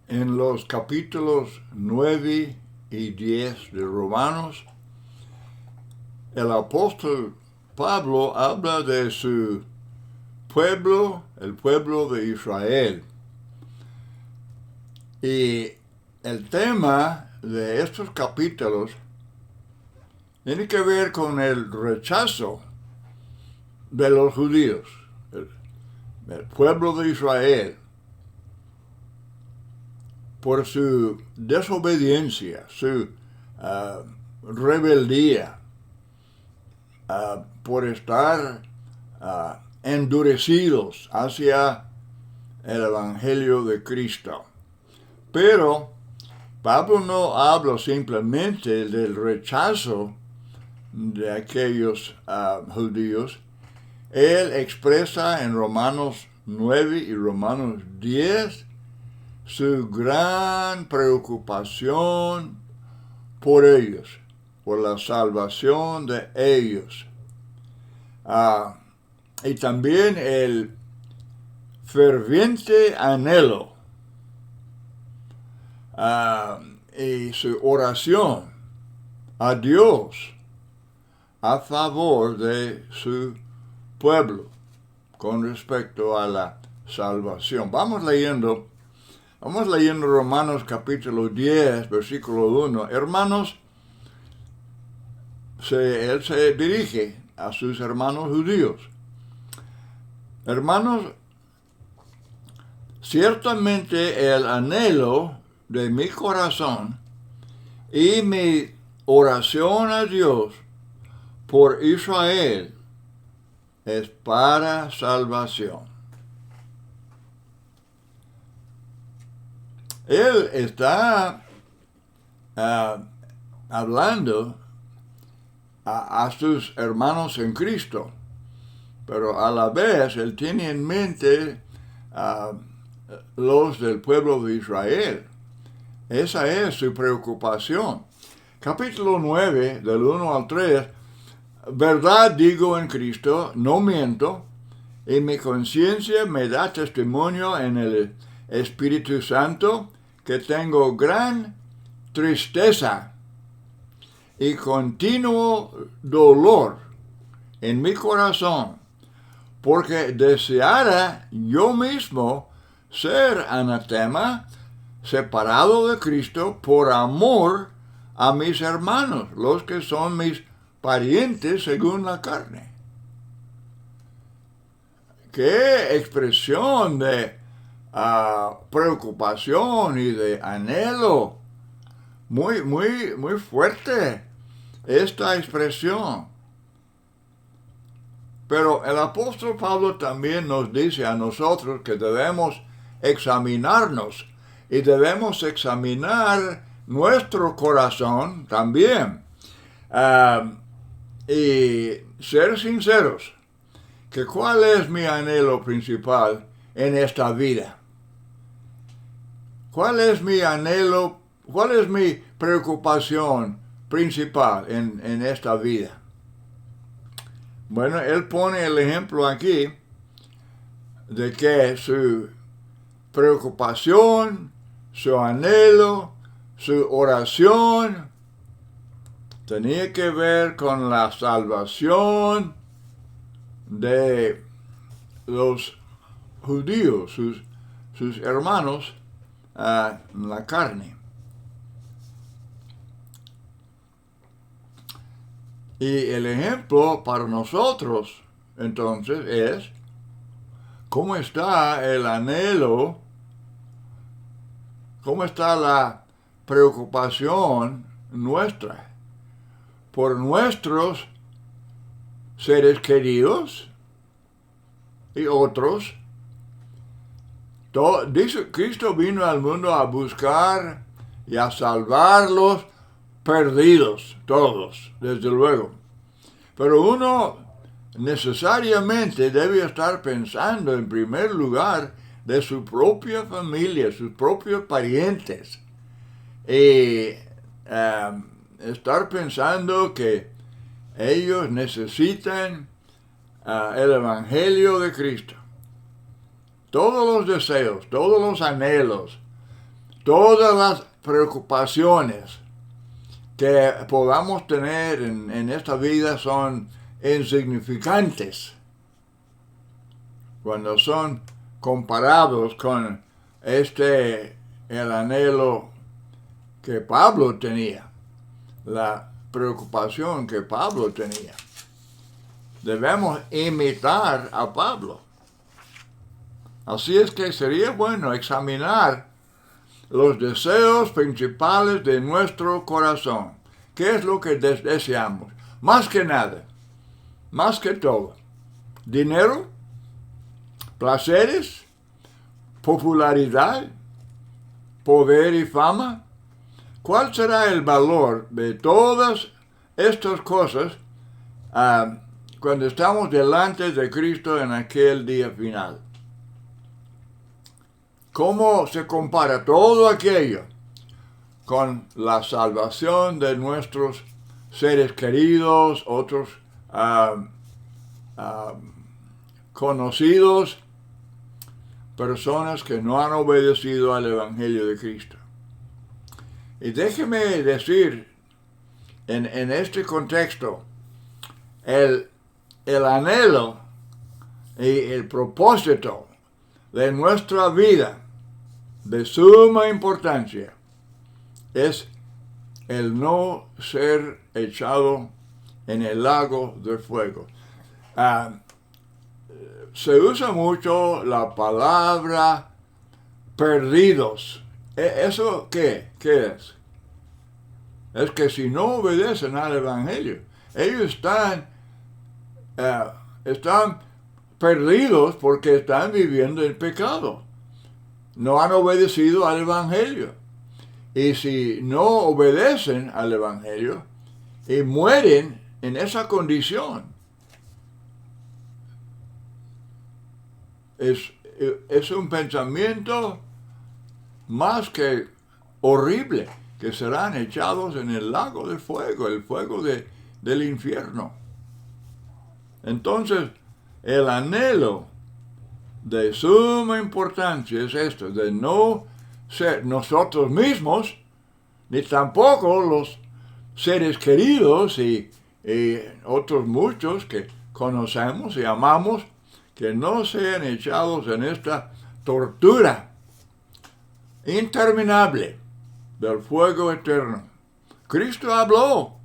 En los capítulos 9 y 10 de Romanos, el apóstol Pablo habla de su pueblo, el pueblo de Israel. Y el tema de estos capítulos tiene que ver con el rechazo de los judíos, el pueblo de Israel, por su desobediencia, su rebeldía, por estar endurecidos hacia el Evangelio de Cristo. Pero Pablo no habla simplemente del rechazo de aquellos judíos. Él expresa en Romanos 9 y Romanos 10 su gran preocupación por ellos, por la salvación de ellos. Y también el ferviente anhelo y su oración a Dios a favor de su pueblo con respecto a la salvación. Vamos leyendo Romanos capítulo 10, versículo 1. Hermanos, él se dirige a sus hermanos judíos. Hermanos, ciertamente el anhelo de mi corazón y mi oración a Dios por Israel es para salvación. Él está hablando a sus hermanos en Cristo, pero a la vez él tiene en mente los del pueblo de Israel. Esa es su preocupación. Capítulo 9, del 1 al 3, verdad digo en Cristo, no miento, y mi conciencia me da testimonio en el Espíritu Santo que tengo gran tristeza y continuo dolor en mi corazón, porque deseara yo mismo ser anatema, separado de Cristo, por amor a mis hermanos, los que son mis parientes según la carne. ¡Qué expresión de preocupación y de anhelo! Muy, muy, muy fuerte esta expresión. Pero el apóstol Pablo también nos dice a nosotros que debemos examinarnos y debemos examinar nuestro corazón también y ser sinceros. Que ¿cuál es mi anhelo principal en esta vida? ¿Cuál es mi anhelo? ¿Cuál es mi preocupación principal en esta vida? Bueno, él pone el ejemplo aquí de que su preocupación, su anhelo, su oración tenía que ver con la salvación de los judíos, sus hermanos en la carne. Y el ejemplo para nosotros, entonces, es cómo está el anhelo, cómo está la preocupación nuestra por nuestros seres queridos y otros. Dice, Cristo vino al mundo a buscar y a salvarlos perdidos, todos, desde luego. Pero uno necesariamente debe estar pensando en primer lugar de su propia familia, sus propios parientes. Y estar pensando que ellos necesitan el Evangelio de Cristo. Todos los deseos, todos los anhelos, todas las preocupaciones que podamos tener en esta vida son insignificantes cuando son comparados con el anhelo que Pablo tenía, la preocupación que Pablo tenía. Debemos imitar a Pablo. Así es que sería bueno examinar los deseos principales de nuestro corazón. ¿Qué es lo que deseamos? Más que nada, más que todo. Dinero, placeres, popularidad, poder y fama. ¿Cuál será el valor de todas estas cosas cuando estamos delante de Cristo en aquel día final? ¿Cómo se compara todo aquello con la salvación de nuestros seres queridos, otros conocidos, personas que no han obedecido al Evangelio de Cristo? Y déjeme decir, en este contexto, el anhelo y el propósito de nuestra vida de suma importancia es el no ser echado en el lago de fuego. Se usa mucho la palabra perdidos. ¿Eso qué es? Es que si no obedecen al Evangelio, ellos están perdidos porque están viviendo en pecado. No han obedecido al Evangelio. Y si no obedecen al Evangelio y mueren en esa condición, es un pensamiento más que horrible, que serán echados en el lago de fuego, el fuego del infierno. Entonces, el anhelo de suma importancia es esto, de no ser nosotros mismos, ni tampoco los seres queridos y otros muchos que conocemos y amamos, que no sean echados en esta tortura interminable del fuego eterno. Cristo habló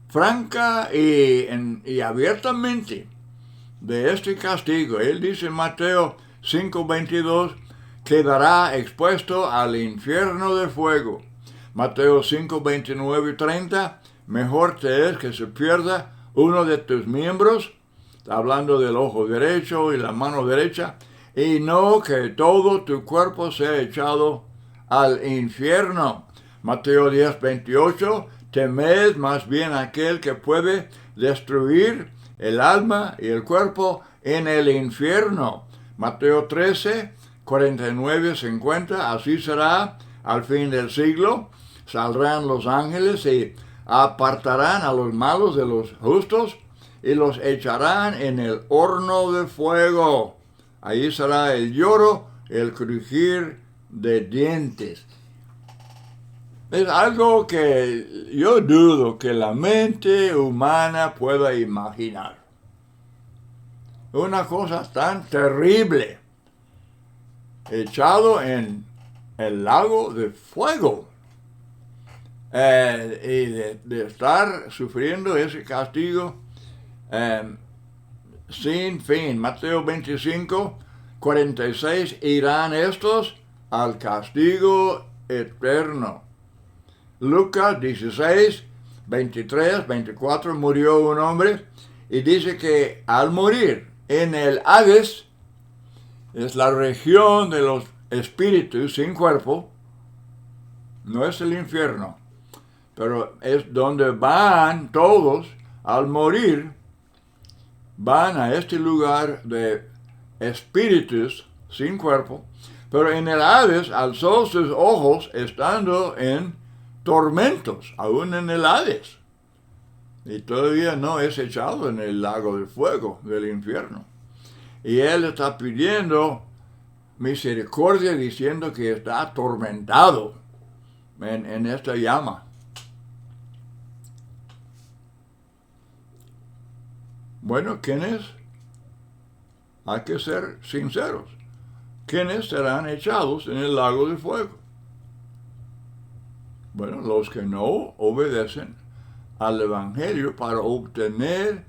franca y abiertamente de este castigo. Él dice en Mateo 5:22, quedará expuesto al infierno de fuego. Mateo 5:29 y 30, mejor te es que se pierda uno de tus miembros, hablando del ojo derecho y la mano derecha, y no que todo tu cuerpo sea echado al infierno. Mateo 10:28, temed más bien aquel que puede destruir el alma y el cuerpo en el infierno. Mateo 13:49-50, así será al fin del siglo, saldrán los ángeles y apartarán a los malos de los justos y los echarán en el horno de fuego. Ahí será el lloro, el crujir de dientes. Es algo que yo dudo que la mente humana pueda imaginar. Una cosa tan terrible, echado en el lago de fuego, y de estar sufriendo ese castigo sin fin. Mateo 25:46, irán estos al castigo eterno. Lucas 16:23-24, murió un hombre y dice que al morir en el Hades, es la región de los espíritus sin cuerpo, no es el infierno, pero es donde van todos al morir, van a este lugar de espíritus sin cuerpo, pero en el Hades alzó sus ojos estando en tormentos, aún en el Hades, y todavía no es echado en el lago de fuego del infierno. Y él está pidiendo misericordia diciendo que está atormentado en esta llama. Bueno, ¿quiénes? Hay que ser sinceros. ¿Quiénes serán echados en el lago de fuego? Bueno, los que no obedecen al Evangelio para obtener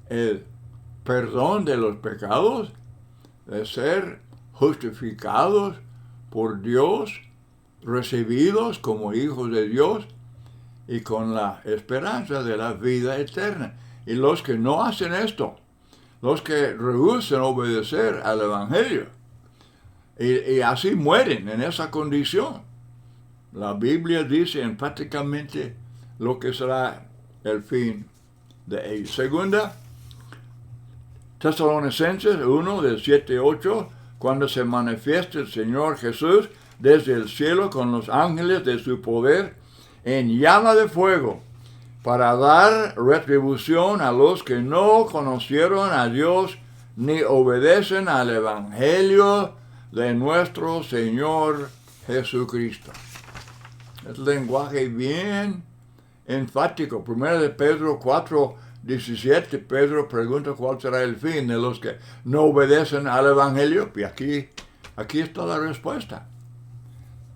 el perdón de los pecados, de ser justificados por Dios, recibidos como hijos de Dios y con la esperanza de la vida eterna. Y los que no hacen esto, los que rehúsan obedecer al Evangelio, y así mueren en esa condición. La Biblia dice enfáticamente lo que será el fin de ellos. Segunda, Tesalonicenses 1, del 7-8, cuando se manifieste el Señor Jesús desde el cielo con los ángeles de su poder en llama de fuego, para dar retribución a los que no conocieron a Dios ni obedecen al Evangelio de nuestro Señor Jesucristo. Es lenguaje bien enfático. Primero de Pedro 4:17, Pedro pregunta cuál será el fin de los que no obedecen al Evangelio. Y aquí está la respuesta.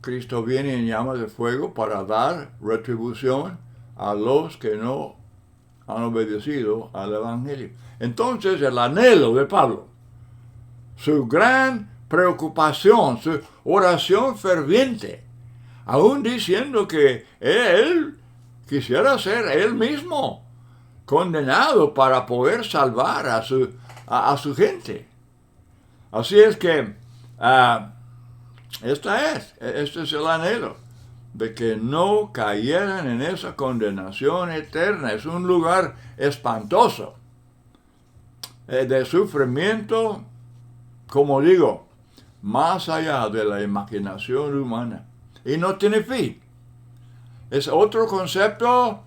Cristo viene en llamas de fuego para dar retribución a los que no han obedecido al Evangelio. Entonces, el anhelo de Pablo, su gran preocupación, su oración ferviente, aún diciendo que él quisiera ser él mismo condenado para poder salvar a su gente. Así es que este es el anhelo, de que no cayeran en esa condenación eterna. Es un lugar espantoso, de sufrimiento, como digo, más allá de la imaginación humana. Y no tiene fin. Es otro concepto.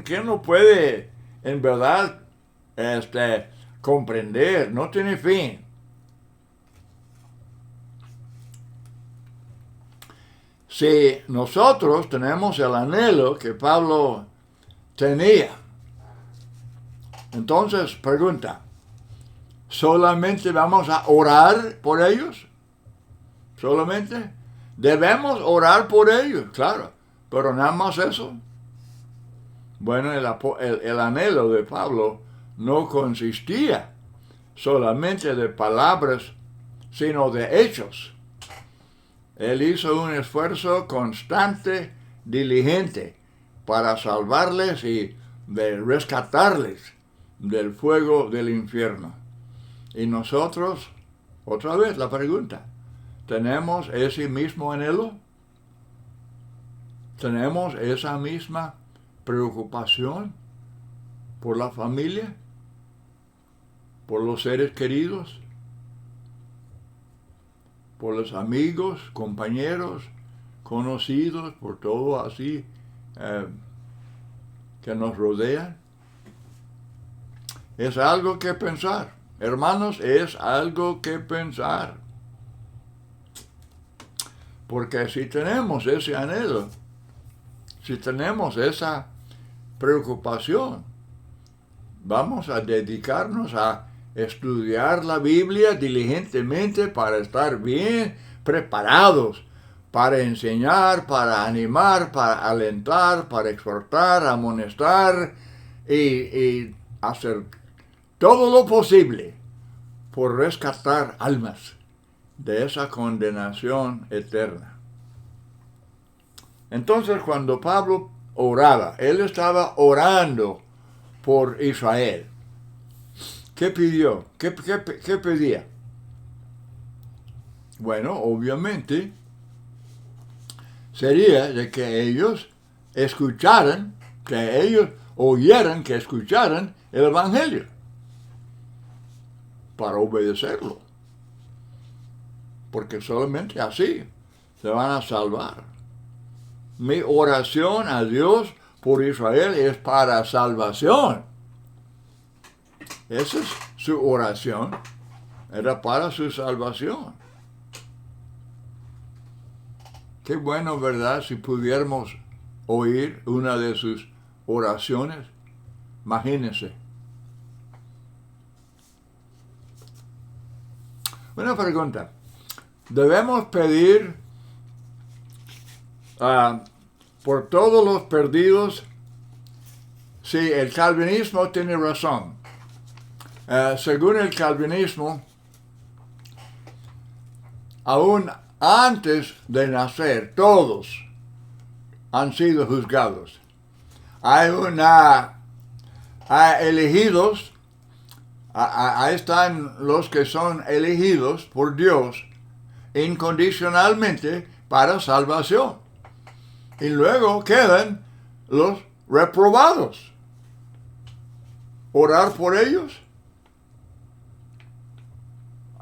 ¿Quién lo puede en verdad comprender? No tiene fin. Si nosotros tenemos el anhelo que Pablo tenía, entonces pregunta, ¿solamente vamos a orar por ellos? ¿Solamente? Debemos orar por ellos, claro, pero nada más eso. Bueno, el anhelo de Pablo no consistía solamente de palabras, sino de hechos. Él hizo un esfuerzo constante, diligente, para salvarles y de rescatarles del fuego del infierno. Y nosotros, otra vez la pregunta, ¿tenemos ese mismo anhelo? ¿Tenemos esa misma preocupación por la familia? ¿Por los seres queridos? ¿Por los amigos, compañeros, conocidos, por todo así que nos rodean? Es algo que pensar. Hermanos, es algo que pensar. Porque si tenemos ese anhelo, si tenemos esa preocupación, vamos a dedicarnos a estudiar la Biblia diligentemente para estar bien preparados para enseñar, para animar, para alentar, para exhortar, amonestar y hacer todo lo posible por rescatar almas de esa condenación eterna. Entonces, cuando Pablo oraba, él estaba orando por Israel. ¿Qué pidió? ¿Qué pedía? Bueno, obviamente, sería de que ellos escucharan, que ellos oyeran, que escucharan el Evangelio para obedecerlo. Porque solamente así se van a salvar. Mi oración a Dios por Israel es para salvación. Esa es su oración. era para su salvación. Qué bueno, ¿verdad? Si pudiéramos oír una de sus oraciones. Imagínense. Una pregunta. ¿Debemos pedir por todos los perdidos? Sí, el calvinismo tiene razón. Según el calvinismo, aún antes de nacer, todos han sido juzgados. Hay elegidos, ahí están los que son elegidos por Dios incondicionalmente para salvación. Y luego quedan los reprobados. ¿Orar por ellos?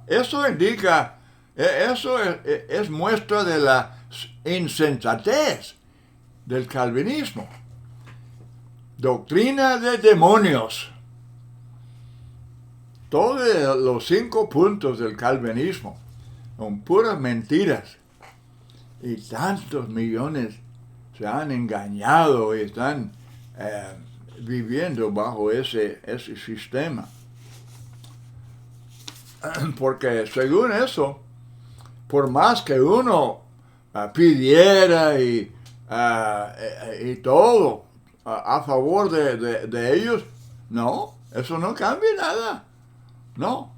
Eso indica, eso es muestra de la insensatez del calvinismo. Doctrina de demonios. Todos los 5 puntos del calvinismo son puras mentiras. Y tantos millones se han engañado y están viviendo bajo ese sistema. Porque según eso, por más que uno pidiera y todo a favor de ellos, no, eso no cambia nada. No,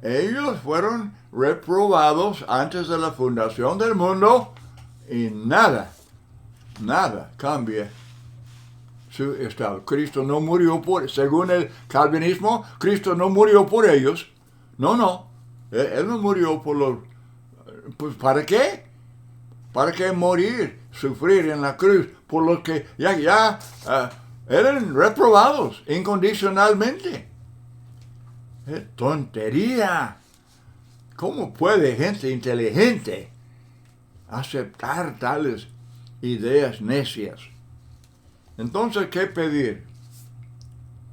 ellos fueron reprobados antes de la fundación del mundo y nada cambia su estado. Cristo no murió según el calvinismo, Cristo no murió por ellos. No, Él no murió por los... Pues ¿para qué? ¿Para qué morir, sufrir en la cruz por los que ya eran reprobados incondicionalmente? ¡Qué tontería! ¿Cómo puede gente inteligente aceptar tales ideas necias? Entonces, ¿qué pedir?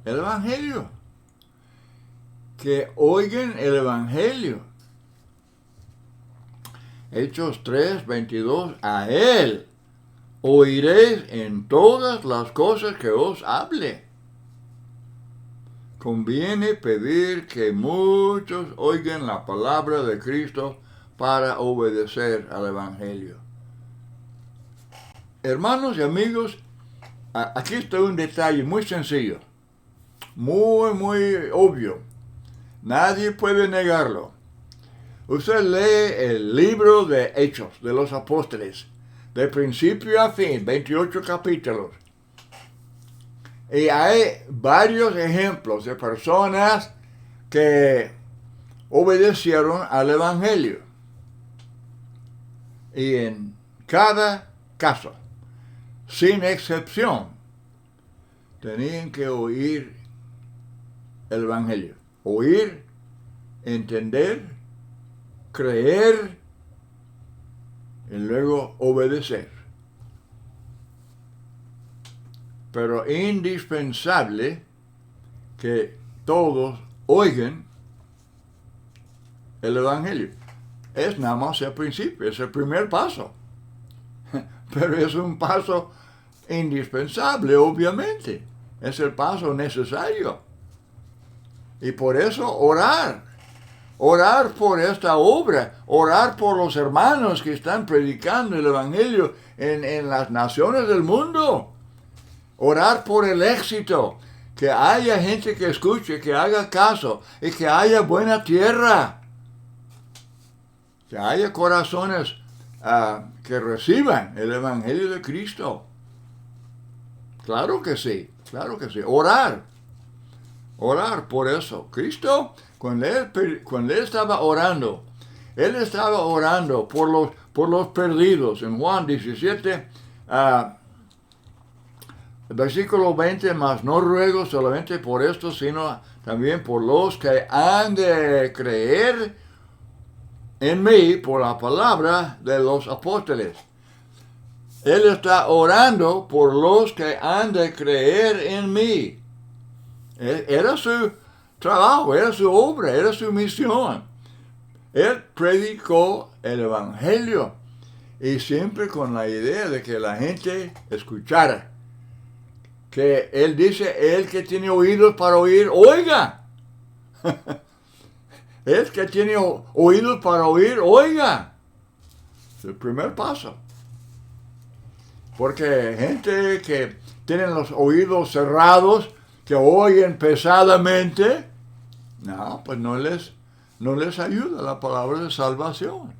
El Evangelio. Que oigan el Evangelio. Hechos 3:22, a Él oiréis en todas las cosas que os hable. Conviene pedir que muchos oigan la palabra de Cristo para obedecer al Evangelio. Hermanos y amigos, aquí está un detalle muy sencillo, muy obvio. Nadie puede negarlo. Usted lee el libro de Hechos de los Apóstoles, de principio a fin, 28 capítulos. Y hay varios ejemplos de personas que obedecieron al Evangelio. Y en cada caso, sin excepción, tenían que oír el Evangelio. Oír, entender, creer y luego obedecer. Pero indispensable que todos oigan el Evangelio. Es nada más el principio, es el primer paso. Pero es un paso indispensable, obviamente. Es el paso necesario. Y por eso orar por esta obra, orar por los hermanos que están predicando el Evangelio en las naciones del mundo, orar por el éxito, que haya gente que escuche, que haga caso y que haya buena tierra, que haya corazones que reciban el Evangelio de Cristo. Claro que sí. Orar por eso. Cristo, cuando él estaba orando por los perdidos. En Juan 17, versículo 20, mas no ruego solamente por esto, sino también por los que han de creer en mí por la palabra de los apóstoles. Él está orando por los que han de creer en mí. Era su trabajo, era su obra, era su misión. Él predicó el Evangelio y siempre con la idea de que la gente escuchara. Que él dice, el que tiene oídos para oír, oiga. El que tiene oídos para oír, oiga. Es el primer paso. Porque gente que tiene los oídos cerrados, que oyen pesadamente, no, pues no les ayuda la palabra de salvación.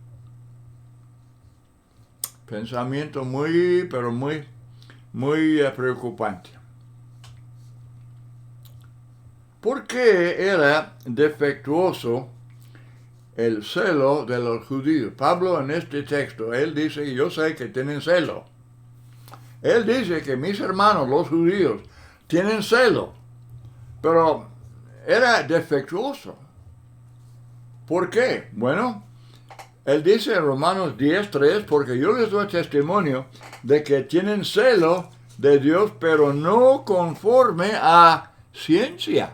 Pensamiento pero muy preocupante. ¿Por qué era defectuoso el celo de los judíos? Pablo en este texto, él dice, yo sé que tienen celo. Él dice que mis hermanos, los judíos, tienen celo, pero era defectuoso. ¿Por qué? Bueno, él dice en Romanos 10:3, porque yo les doy testimonio de que tienen celo de Dios, pero no conforme a ciencia.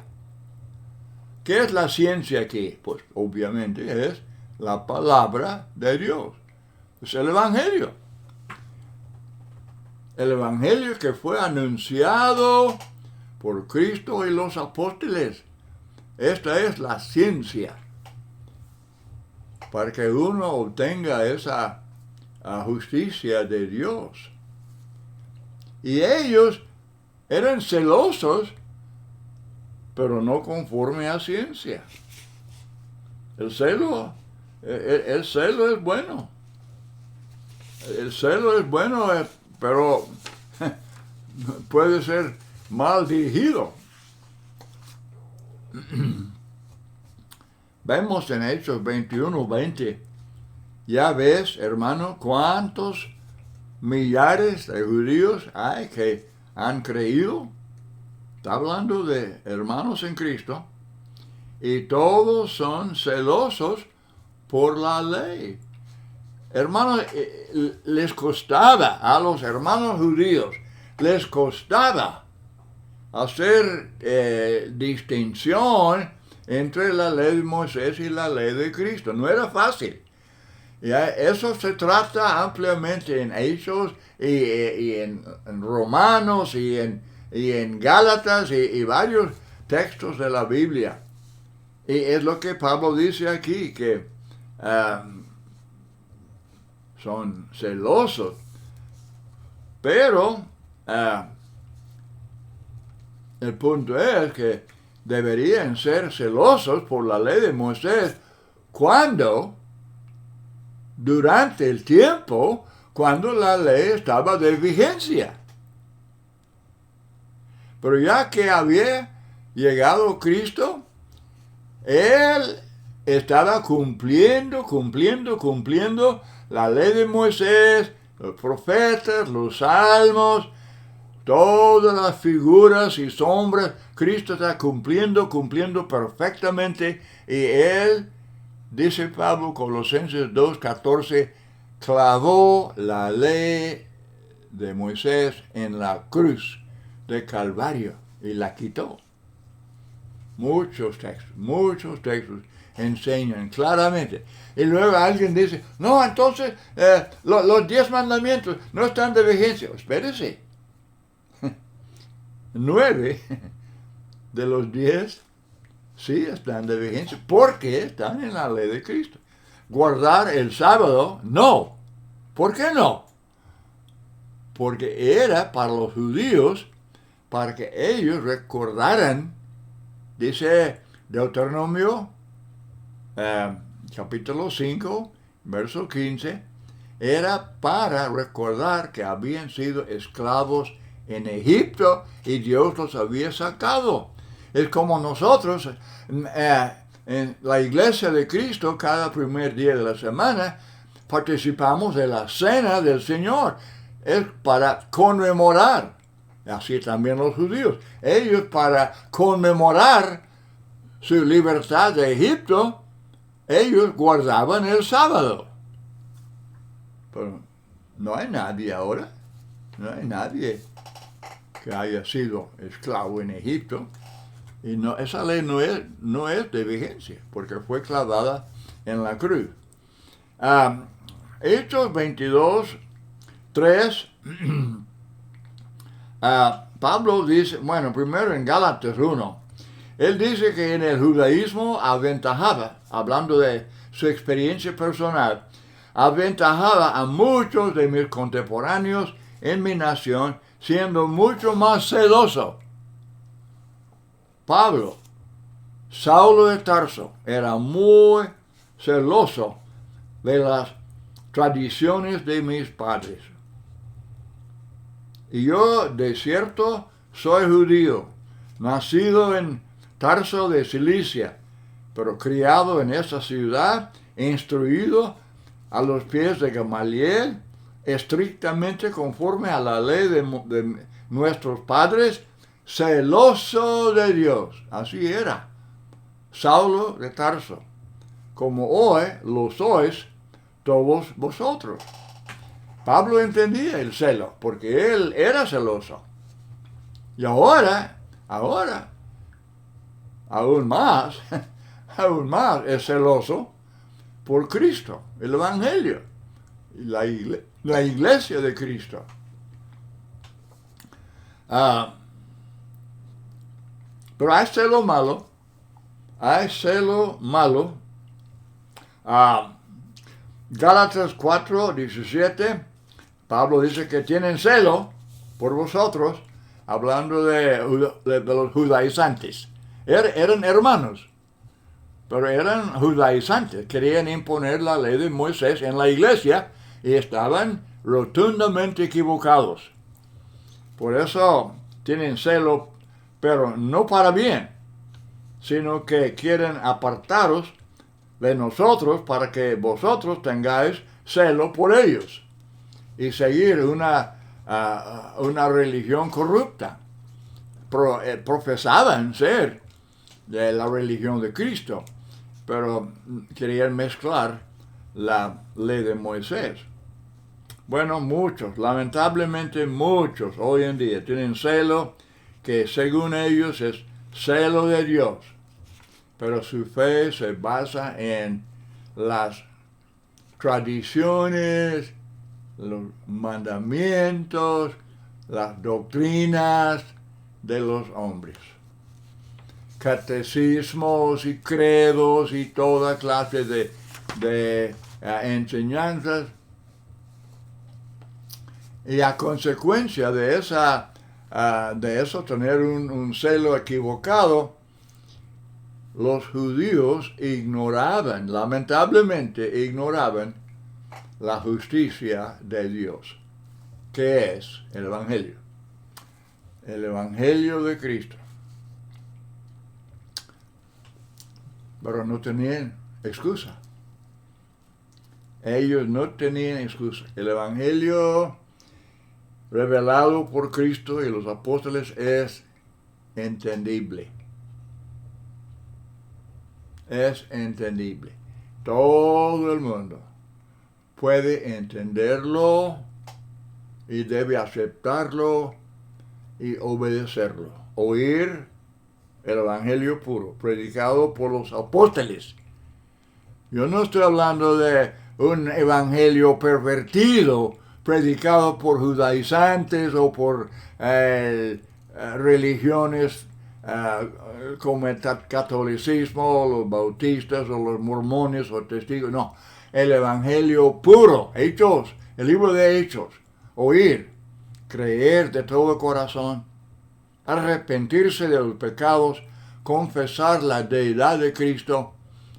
¿Qué es la ciencia aquí? Pues obviamente es la palabra de Dios. Es el Evangelio. El Evangelio que fue anunciado por Cristo y los apóstoles. Esta es la ciencia. Para que uno obtenga esa justicia de Dios. Y ellos eran celosos, pero no conforme a ciencia. El celo es bueno. El celo es bueno, pero puede ser mal dirigido. Vemos en Hechos 21:20, ya ves, hermano, cuántos millares de judíos hay que han creído. Está hablando de hermanos en Cristo. Y todos son celosos por la ley. Hermanos, les costaba a los hermanos judíos, les costaba hacer distinción entre la ley de Moisés y la ley de Cristo. No era fácil. Ya, eso se trata ampliamente en Hechos y en Romanos y en Gálatas y varios textos de la Biblia. Y es lo que Pablo dice aquí, que son celosos. Pero el punto es que deberían ser celosos por la ley de Moisés durante el tiempo cuando la ley estaba de vigencia. Pero ya que había llegado Cristo, Él estaba cumpliendo la ley de Moisés, los profetas, los salmos, todas las figuras y sombras. Cristo está cumpliendo perfectamente, y Él, dice Pablo, Colosenses 2:14, clavó la ley de Moisés en la cruz de Calvario y la quitó. Muchos textos enseñan claramente. Y luego alguien dice, no, entonces los 10 mandamientos no están de vigencia. Espérese. 9 de los 10 sí están de vigencia porque están en la ley de Cristo. Guardar el sábado, no. ¿Por qué no? Porque era para los judíos, para que ellos recordaran, dice Deuteronomio capítulo 5, verso 15, era para recordar que habían sido esclavos en Egipto y Dios los había sacado. Es como nosotros, en la iglesia de Cristo, cada primer día de la semana, participamos de la cena del Señor. Es para conmemorar, así también los judíos, ellos para conmemorar su libertad de Egipto, ellos guardaban el sábado. Pero no hay nadie ahora, no hay nadie que haya sido esclavo en Egipto. Y no, esa ley no es de vigencia, porque fue clavada en la cruz. Hechos 22, 3, Pablo dice, bueno, primero en Gálatas 1, él dice que en el judaísmo aventajaba, hablando de su experiencia personal, aventajaba a muchos de mis contemporáneos en mi nación, siendo mucho más celoso. Pablo, Saulo de Tarso, era muy celoso de las tradiciones de mis padres. Y yo, de cierto, soy judío, nacido en Tarso de Cilicia, pero criado en esa ciudad, instruido a los pies de Gamaliel, estrictamente conforme a la ley de nuestros padres, celoso de Dios. Así era Saulo de Tarso, como hoy lo sois todos vosotros. Pablo entendía el celo, porque él era celoso. Y ahora, aún más es celoso por Cristo, el Evangelio, y la iglesia de Cristo. Pero hay celo malo. Gálatas 4, 17, Pablo dice que tienen celo por vosotros, hablando de los judaizantes. Eran hermanos, pero eran judaizantes, querían imponer la ley de Moisés en la iglesia y estaban rotundamente equivocados. Por eso tienen celo, pero no para bien, sino que quieren apartaros de nosotros para que vosotros tengáis celo por ellos y seguir una religión corrupta. Profesaban ser de la religión de Cristo, pero querían mezclar la ley de Moisés. Bueno, lamentablemente muchos hoy en día tienen celo que según ellos es celo de Dios, pero su fe se basa en las tradiciones, los mandamientos, las doctrinas de los hombres. Catecismos y credos y toda clase de enseñanzas. Y a consecuencia de eso, tener un celo equivocado, los judíos lamentablemente ignoraban la justicia de Dios, que es el Evangelio de Cristo. Pero no tenían excusa. Ellos no tenían excusa. El Evangelio revelado por Cristo y los apóstoles es entendible. Es entendible. Todo el mundo puede entenderlo y debe aceptarlo y obedecerlo. Oír el Evangelio puro, predicado por los apóstoles. Yo no estoy hablando de un evangelio pervertido, predicado por judaizantes o por religiones como el catolicismo, los bautistas o los mormones o testigos. No, el evangelio puro, Hechos, el libro de Hechos. Oír, creer de todo corazón, arrepentirse de los pecados, confesar la deidad de Cristo.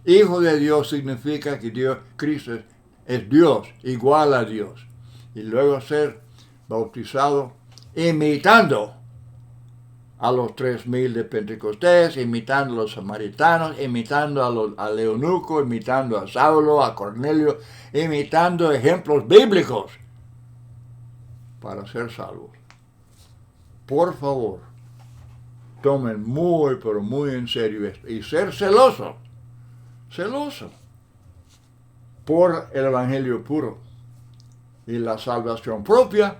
Hijo de Dios significa que Cristo es Dios, igual a Dios. Y luego ser bautizado imitando a los 3,000 de Pentecostés, imitando a los samaritanos, imitando al eunuco, imitando a Saulo, a Cornelio, imitando ejemplos bíblicos para ser salvos. Por favor, tomen muy, pero muy en serio esto. Y ser celoso por el evangelio puro y la salvación propia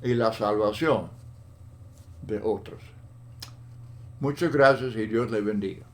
y la salvación de otros. Muchas gracias y Dios le bendiga.